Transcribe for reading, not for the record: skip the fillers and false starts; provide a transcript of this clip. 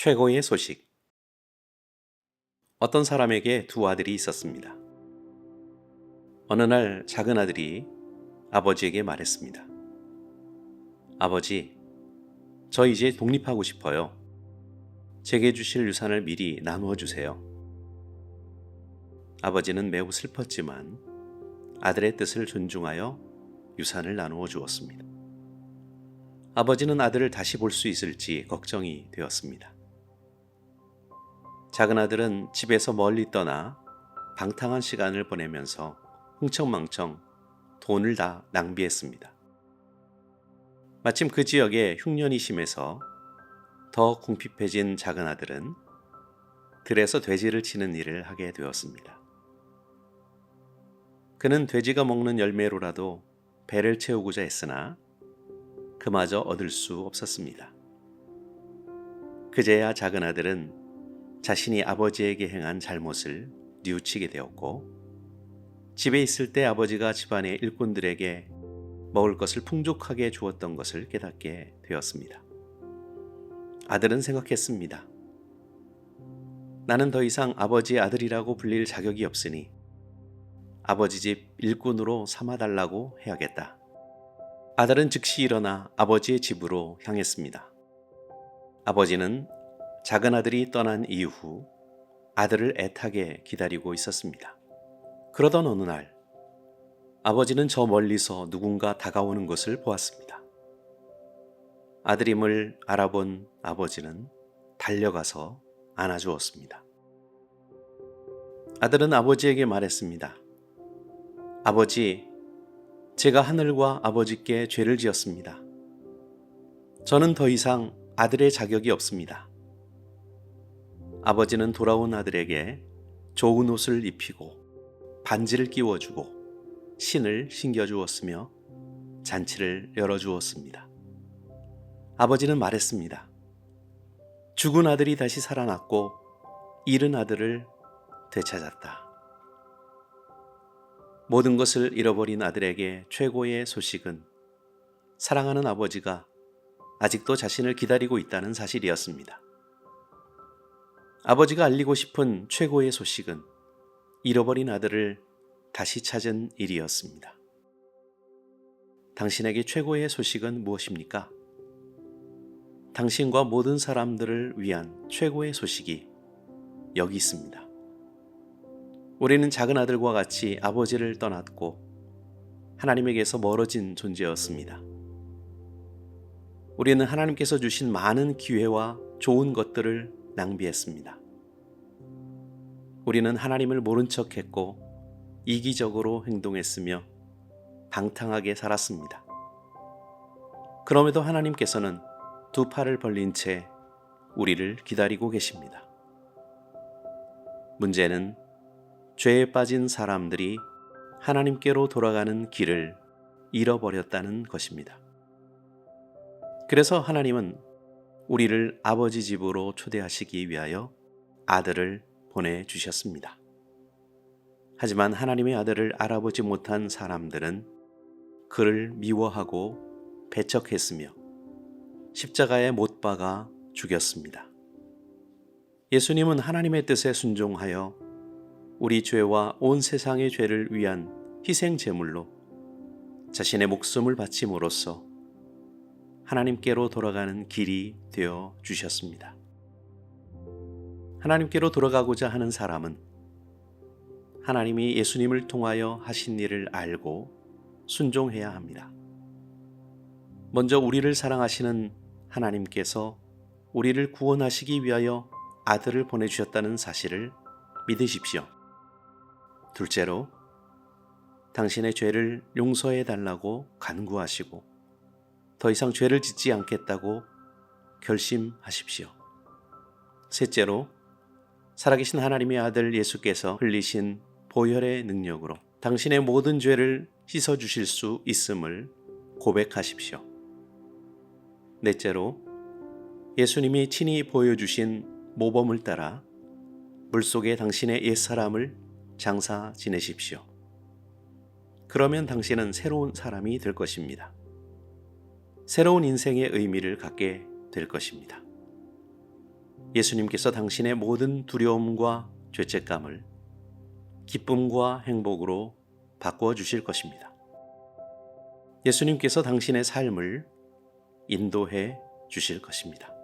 최고의 소식. 어떤 사람에게 두 아들이 있었습니다. 어느 날 작은 아들이 아버지에게 말했습니다. 아버지, 저 이제 독립하고 싶어요. 제게 주실 유산을 미리 나누어 주세요. 아버지는 매우 슬펐지만 아들의 뜻을 존중하여 유산을 나누어 주었습니다. 아버지는 아들을 다시 볼 수 있을지 걱정이 되었습니다. 작은 아들은 집에서 멀리 떠나 방탕한 시간을 보내면서 흥청망청 돈을 다 낭비했습니다. 마침 그 지역에 흉년이 심해서 더 궁핍해진 작은 아들은 들에서 돼지를 치는 일을 하게 되었습니다. 그는 돼지가 먹는 열매로라도 배를 채우고자 했으나 그마저 얻을 수 없었습니다. 그제야 작은 아들은 자신이 아버지에게 행한 잘못을 뉘우치게 되었고, 집에 있을 때 아버지가 집안의 일꾼들에게 먹을 것을 풍족하게 주었던 것을 깨닫게 되었습니다. 아들은 생각했습니다. 나는 더 이상 아버지의 아들이라고 불릴 자격이 없으니 아버지 집 일꾼으로 삼아달라고 해야겠다. 아들은 즉시 일어나 아버지의 집으로 향했습니다. 아버지는 작은 아들이 떠난 이후 아들을 애타게 기다리고 있었습니다. 그러던 어느 날 아버지는 저 멀리서 누군가 다가오는 것을 보았습니다. 아들임을 알아본 아버지는 달려가서 안아주었습니다. 아들은 아버지에게 말했습니다. 아버지, 제가 하늘과 아버지께 죄를 지었습니다. 저는 더 이상 아들의 자격이 없습니다. 아버지는 돌아온 아들에게 좋은 옷을 입히고 반지를 끼워주고 신을 신겨주었으며 잔치를 열어주었습니다. 아버지는 말했습니다. 죽은 아들이 다시 살아났고 잃은 아들을 되찾았다. 모든 것을 잃어버린 아들에게 최고의 소식은 사랑하는 아버지가 아직도 자신을 기다리고 있다는 사실이었습니다. 아버지가 알리고 싶은 최고의 소식은 잃어버린 아들을 다시 찾은 일이었습니다. 당신에게 최고의 소식은 무엇입니까? 당신과 모든 사람들을 위한 최고의 소식이 여기 있습니다. 우리는 작은 아들과 같이 아버지를 떠났고 하나님에게서 멀어진 존재였습니다. 우리는 하나님께서 주신 많은 기회와 좋은 것들을 낭비했습니다. 우리는 하나님을 모른 척했고 이기적으로 행동했으며 방탕하게 살았습니다. 그럼에도 하나님께서는 두 팔을 벌린 채 우리를 기다리고 계십니다. 문제는 죄에 빠진 사람들이 하나님께로 돌아가는 길을 잃어버렸다는 것입니다. 그래서 하나님은 우리를 아버지 집으로 초대하시기 위하여 아들을 보내주셨습니다. 하지만 하나님의 아들을 알아보지 못한 사람들은 그를 미워하고 배척했으며 십자가에 못 박아 죽였습니다. 예수님은 하나님의 뜻에 순종하여 우리 죄와 온 세상의 죄를 위한 희생 제물로 자신의 목숨을 바침으로써 하나님께로 돌아가는 길이 되어 주셨습니다. 하나님께로 돌아가고자 하는 사람은 하나님이 예수님을 통하여 하신 일을 알고 순종해야 합니다. 먼저 우리를 사랑하시는 하나님께서 우리를 구원하시기 위하여 아들을 보내주셨다는 사실을 믿으십시오. 둘째로, 당신의 죄를 용서해 달라고 간구하시고 더 이상 죄를 짓지 않겠다고 결심하십시오. 셋째로, 살아계신 하나님의 아들 예수께서 흘리신 보혈의 능력으로 당신의 모든 죄를 씻어주실 수 있음을 고백하십시오. 넷째로, 예수님이 친히 보여주신 모범을 따라 물속에 당신의 옛사람을 장사 지내십시오. 그러면 당신은 새로운 사람이 될 것입니다. 새로운 인생의 의미를 갖게 될 것입니다. 예수님께서 당신의 모든 두려움과 죄책감을 기쁨과 행복으로 바꾸어 주실 것입니다. 예수님께서 당신의 삶을 인도해 주실 것입니다.